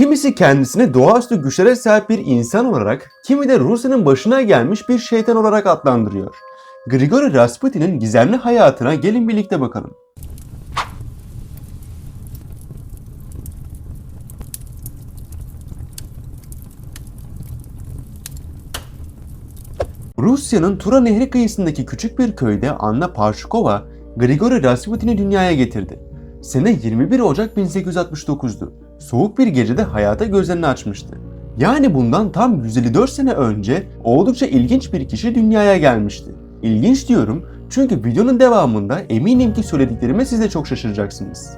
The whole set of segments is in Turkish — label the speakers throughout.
Speaker 1: Kimisi kendisini doğaüstü güçlere sahip bir insan olarak, kimi de Rusya'nın başına gelmiş bir şeytan olarak adlandırıyor. Grigori Rasputin'in gizemli hayatına gelin birlikte bakalım. Rusya'nın Tura Nehri kıyısındaki küçük bir köyde Anna Parshkova, Grigori Rasputin'i dünyaya getirdi. Sene 21 Ocak 1869'du. Soğuk bir gecede hayata gözlerini açmıştı. Yani bundan tam 154 sene önce oldukça ilginç bir kişi dünyaya gelmişti. İlginç diyorum çünkü videonun devamında eminim ki söylediklerime siz de çok şaşıracaksınız.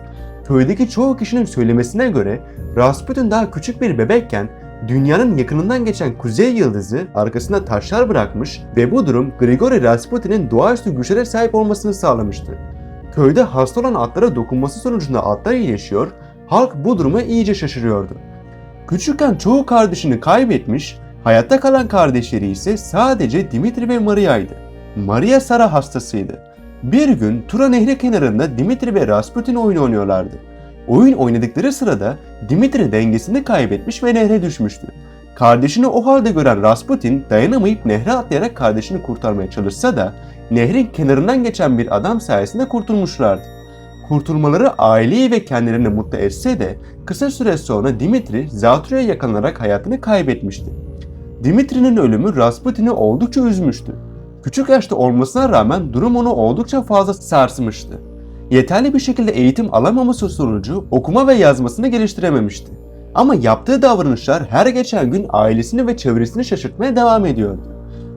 Speaker 1: Köydeki çoğu kişinin söylemesine göre Rasputin daha küçük bir bebekken dünyanın yakınından geçen kuzey yıldızı arkasında taşlar bırakmış ve bu durum Grigori Rasputin'in doğaüstü güçlere sahip olmasını sağlamıştı. Köyde hasta olan atlara dokunması sonucunda atlar iyileşiyor, halk bu duruma iyice şaşırıyordu. Küçükken çoğu kardeşini kaybetmiş, hayatta kalan kardeşleri ise sadece Dimitri ve Maria'ydı. Maria Sara hastasıydı. Bir gün Tura Nehri kenarında Dimitri ve Rasputin oyun oynuyorlardı. Oyun oynadıkları sırada Dimitri dengesini kaybetmiş ve nehre düşmüştü. Kardeşini o halde gören Rasputin dayanamayıp nehre atlayarak kardeşini kurtarmaya çalışsa da nehrin kenarından geçen bir adam sayesinde kurtulmuşlardı. Kurtulmaları aileyi ve kendilerini mutlu etse de kısa süre sonra Dimitri zatürreye yakalanarak hayatını kaybetmişti. Dimitri'nin ölümü Rasputin'i oldukça üzmüştü. Küçük yaşta olmasına rağmen durum onu oldukça fazla sarsmıştı. Yeterli bir şekilde eğitim alamaması sonucu okuma ve yazmasını geliştirememişti. Ama yaptığı davranışlar her geçen gün ailesini ve çevresini şaşırtmaya devam ediyordu.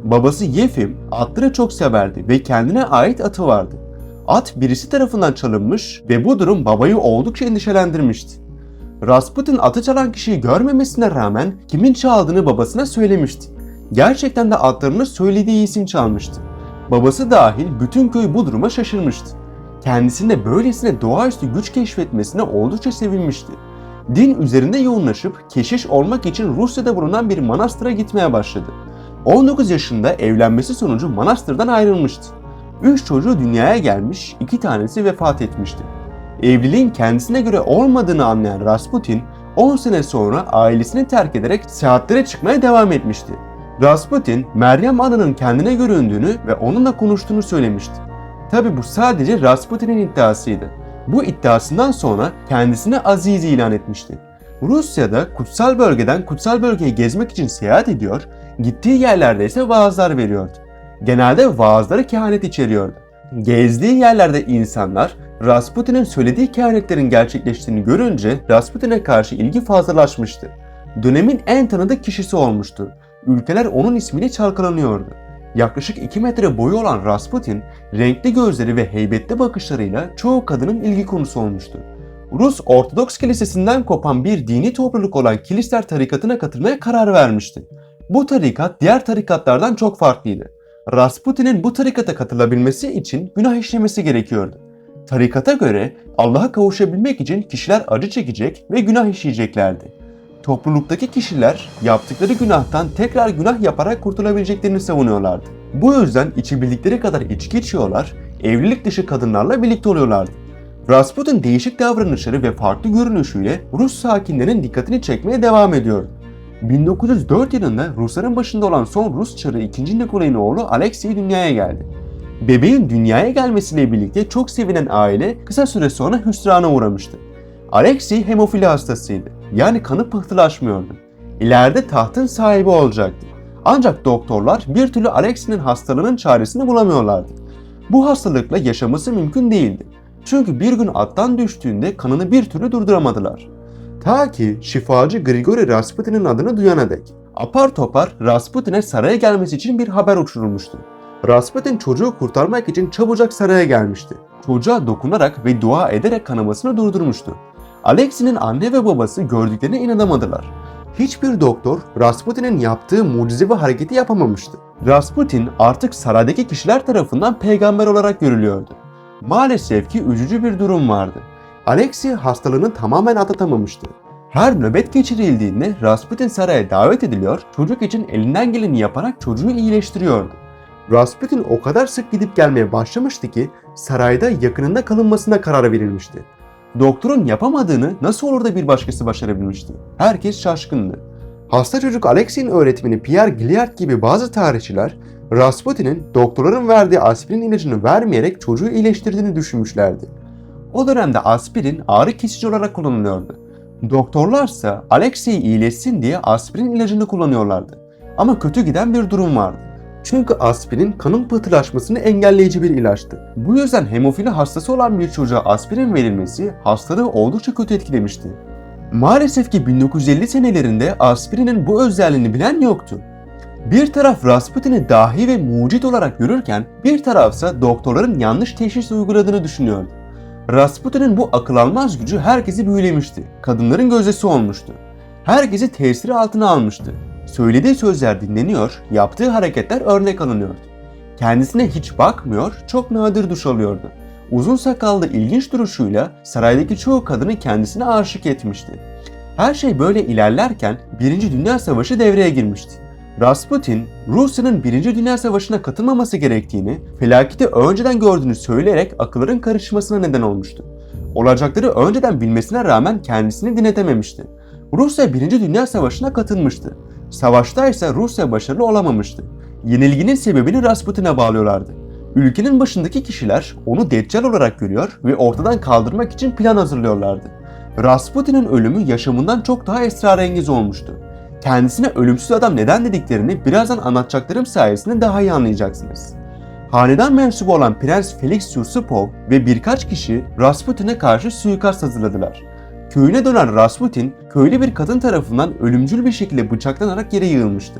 Speaker 1: Babası Yefim atları çok severdi ve kendine ait atı vardı. At birisi tarafından çalınmış ve bu durum babayı oldukça endişelendirmişti. Rasputin atı çalan kişiyi görmemesine rağmen kimin çaldığını babasına söylemişti. Gerçekten de atlarını söylediği isim çalmıştı. Babası dahil bütün köy bu duruma şaşırmıştı. Kendisinde böylesine doğaüstü güç keşfetmesine oldukça sevinmişti. Din üzerinde yoğunlaşıp keşiş olmak için Rusya'da bulunan bir manastıra gitmeye başladı. 19 yaşında evlenmesi sonucu manastırdan ayrılmıştı. 3 çocuğu dünyaya gelmiş, 2 tanesi vefat etmişti. Evliliğin kendisine göre olmadığını anlayan Rasputin, 10 sene sonra ailesini terk ederek seyahatlere çıkmaya devam etmişti. Rasputin, Meryem Ana'nın kendine göründüğünü ve onunla konuştuğunu söylemişti. Tabi bu sadece Rasputin'in iddiasıydı. Bu iddiasından sonra kendisini aziz ilan etmişti. Rusya'da kutsal bölgeden kutsal bölgeye gezmek için seyahat ediyor, gittiği yerlerde ise vaazlar veriyordu. Genelde vaazları kehanet içeriyordu. Gezdiği yerlerde insanlar Rasputin'in söylediği kehanetlerin gerçekleştiğini görünce Rasputin'e karşı ilgi fazlalaşmıştı. Dönemin en tanıdık kişisi olmuştu. Ülkeler onun ismiyle çalkalanıyordu. Yaklaşık 2 metre boyu olan Rasputin, renkli gözleri ve heybetli bakışlarıyla çoğu kadının ilgi konusu olmuştu. Rus Ortodoks Kilisesi'nden kopan bir dini topluluk olan Kilisler tarikatına katılmaya karar vermişti. Bu tarikat diğer tarikatlardan çok farklıydı. Rasputin'in bu tarikata katılabilmesi için günah işlemesi gerekiyordu. Tarikata göre Allah'a kavuşabilmek için kişiler acı çekecek ve günah işleyeceklerdi. Topluluktaki kişiler yaptıkları günahtan tekrar günah yaparak kurtulabileceklerini savunuyorlardı. Bu yüzden içebildikleri kadar içki içiyorlar, evlilik dışı kadınlarla birlikte oluyorlardı. Rasputin değişik davranışları ve farklı görünüşüyle Rus sakinlerinin dikkatini çekmeye devam ediyordu. 1904 yılında Rusların başında olan son Rus Çarı 2. Nikolay'ın oğlu Alexey dünyaya geldi. Bebeğin dünyaya gelmesiyle birlikte çok sevinen aile kısa süre sonra hüsrana uğramıştı. Alexey hemofili hastasıydı, yani kanı pıhtılaşmıyordu. İleride tahtın sahibi olacaktı. Ancak doktorlar bir türlü Alexey'nin hastalığının çaresini bulamıyorlardı. Bu hastalıkla yaşaması mümkün değildi. Çünkü bir gün attan düştüğünde kanını bir türlü durduramadılar. Ta ki şifacı Grigori Rasputin'in adını duyana dek. Apar topar Rasputin'e saraya gelmesi için bir haber uçurulmuştu. Rasputin çocuğu kurtarmak için çabucak saraya gelmişti. Çocuğa dokunarak ve dua ederek kanamasını durdurmuştu. Alexey'nin anne ve babası gördüklerine inanamadılar. Hiçbir doktor Rasputin'in yaptığı mucizevi hareketi yapamamıştı. Rasputin artık saraydaki kişiler tarafından peygamber olarak görülüyordu. Maalesef ki üzücü bir durum vardı. Alexey hastalığını tamamen atlatamamıştı. Her nöbet geçirildiğinde Rasputin saraya davet ediliyor, çocuk için elinden geleni yaparak çocuğu iyileştiriyordu. Rasputin o kadar sık gidip gelmeye başlamıştı ki sarayda yakınında kalınmasına karar verilmişti. Doktorun yapamadığını nasıl olur da bir başkası başarabilmişti? Herkes şaşkındı. Hasta çocuk Alexey'in öğretmeni Pierre Gilliard gibi bazı tarihçiler Rasputin'in doktorların verdiği aspirin ilacını vermeyerek çocuğu iyileştirdiğini düşünmüşlerdi. O dönemde aspirin ağrı kesici olarak kullanılıyordu. Doktorlarsa Alexey iyileşsin diye aspirin ilacını kullanıyorlardı. Ama kötü giden bir durum vardı. Çünkü aspirin kanın pıhtılaşmasını engelleyici bir ilaçtı. Bu yüzden hemofili hastası olan bir çocuğa aspirin verilmesi hastalığı oldukça kötü etkilemişti. Maalesef ki 1950 senelerinde aspirinin bu özelliğini bilen yoktu. Bir taraf Rasputin'i dahi ve mucit olarak görürken bir tarafsa doktorların yanlış teşhis uyguladığını düşünüyordu. Rasputin'in bu akıl almaz gücü herkesi büyülemişti. Kadınların gözdesi olmuştu. Herkesi tesiri altına almıştı. Söylediği sözler dinleniyor, yaptığı hareketler örnek alınıyordu. Kendisine hiç bakmıyor, çok nadir duş alıyordu. Uzun sakallı ilginç duruşuyla saraydaki çoğu kadını kendisine aşık etmişti. Her şey böyle ilerlerken 1. Dünya Savaşı devreye girmişti. Rasputin, Rusya'nın 1. Dünya Savaşı'na katılmaması gerektiğini, felaketi önceden gördüğünü söyleyerek akılların karışmasına neden olmuştu. Olacakları önceden bilmesine rağmen kendisini dinletememişti. Rusya 1. Dünya Savaşı'na katılmıştı. Savaşta ise Rusya başarılı olamamıştı. Yenilginin sebebini Rasputin'e bağlıyorlardı. Ülkenin başındaki kişiler onu Deccal olarak görüyor ve ortadan kaldırmak için plan hazırlıyorlardı. Rasputin'in ölümü yaşamından çok daha esrarengiz olmuştu. Kendisine ölümsüz adam neden dediklerini birazdan anlatacaklarım sayesinde daha iyi anlayacaksınız. Hanedan mensubu olan Prens Felix Yusupov ve birkaç kişi Rasputin'e karşı suikast hazırladılar. Köyüne dönen Rasputin, köylü bir kadın tarafından ölümcül bir şekilde bıçaklanarak yere yığılmıştı.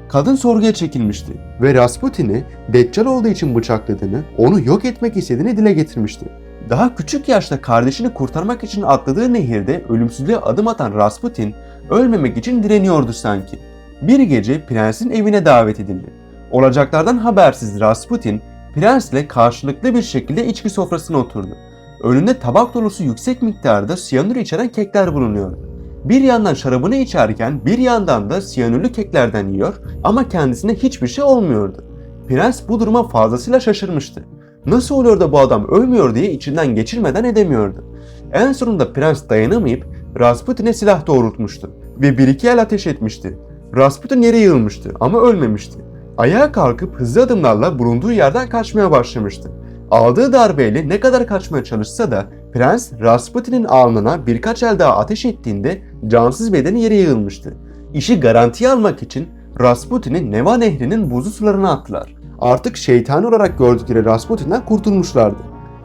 Speaker 1: Kadın sorguya çekilmişti ve Rasputin'i Deccal olduğu için bıçakladığını, onu yok etmek istediğini dile getirmişti. Daha küçük yaşta kardeşini kurtarmak için atladığı nehirde ölümsüzlüğe adım atan Rasputin, ölmemek için direniyordu sanki. Bir gece prensin evine davet edildi. Olacaklardan habersiz Rasputin, prensle karşılıklı bir şekilde içki sofrasına oturdu. Önünde tabak dolusu yüksek miktarda siyanür içeren kekler bulunuyordu. Bir yandan şarabını içerken bir yandan da siyanürlü keklerden yiyor ama kendisine hiçbir şey olmuyordu. Prens bu duruma fazlasıyla şaşırmıştı. Nasıl oluyor da bu adam ölmüyor diye içinden geçirmeden edemiyordu. En sonunda prens dayanamayıp Rasputin'e silah doğrultmuştu ve bir iki el ateş etmişti. Rasputin yere yığılmıştı ama ölmemişti. Ayağa kalkıp hızlı adımlarla bulunduğu yerden kaçmaya başlamıştı. Aldığı darbeyle ne kadar kaçmaya çalışsa da prens Rasputin'in alnına birkaç el daha ateş ettiğinde cansız bedeni yere yığılmıştı. İşi garantiye almak için Rasputin'i Neva Nehri'nin buzlu sularına attılar. Artık şeytani olarak gördükleri Rasputin'den kurtulmuşlardı.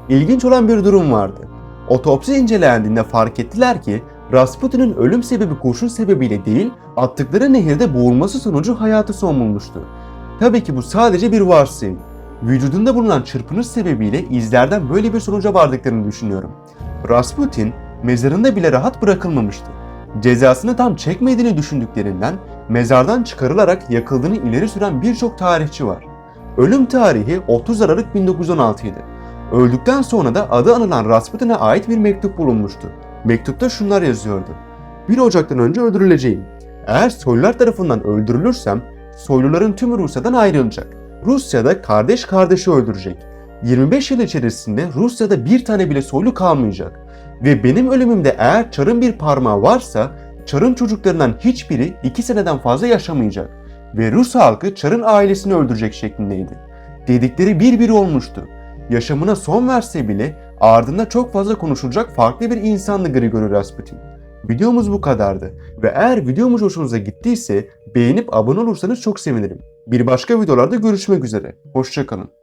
Speaker 1: İlginç olan bir durum vardı. Otopsi incelendiğinde fark ettiler ki Rasputin'in ölüm sebebi kurşun sebebiyle değil, attıkları nehirde boğulması sonucu hayatı son bulmuştu. Tabii ki bu sadece bir varsayım. Vücudunda bulunan çırpınış sebebiyle izlerden böyle bir sonuca vardıklarını düşünüyorum. Rasputin mezarında bile rahat bırakılmamıştı. Cezasını tam çekmediğini düşündüklerinden mezardan çıkarılarak yakıldığını ileri süren birçok tarihçi var. Ölüm tarihi 30 Aralık 1916 idi. Öldükten sonra da adı anılan Rasputin'e ait bir mektup bulunmuştu. Mektupta şunlar yazıyordu: 1 Ocak'tan önce öldürüleceğim. Eğer soylular tarafından öldürülürsem soyluların tümü Rusya'dan ayrılacak. Rusya'da kardeş kardeşi öldürecek. 25 yıl içerisinde Rusya'da bir tane bile soylu kalmayacak. Ve benim ölümümde eğer Çar'ın bir parmağı varsa Çar'ın çocuklarından hiçbiri 2 seneden fazla yaşamayacak. Ve Rus halkı Çar'ın ailesini öldürecek şeklindeydi. Dedikleri bir olmuştu. Yaşamına son verse bile ardında çok fazla konuşulacak farklı bir insandı Grigori Rasputin. Videomuz bu kadardı ve eğer videomuz hoşunuza gittiyse beğenip abone olursanız çok sevinirim. Bir başka videolarda görüşmek üzere. Hoşça kalın.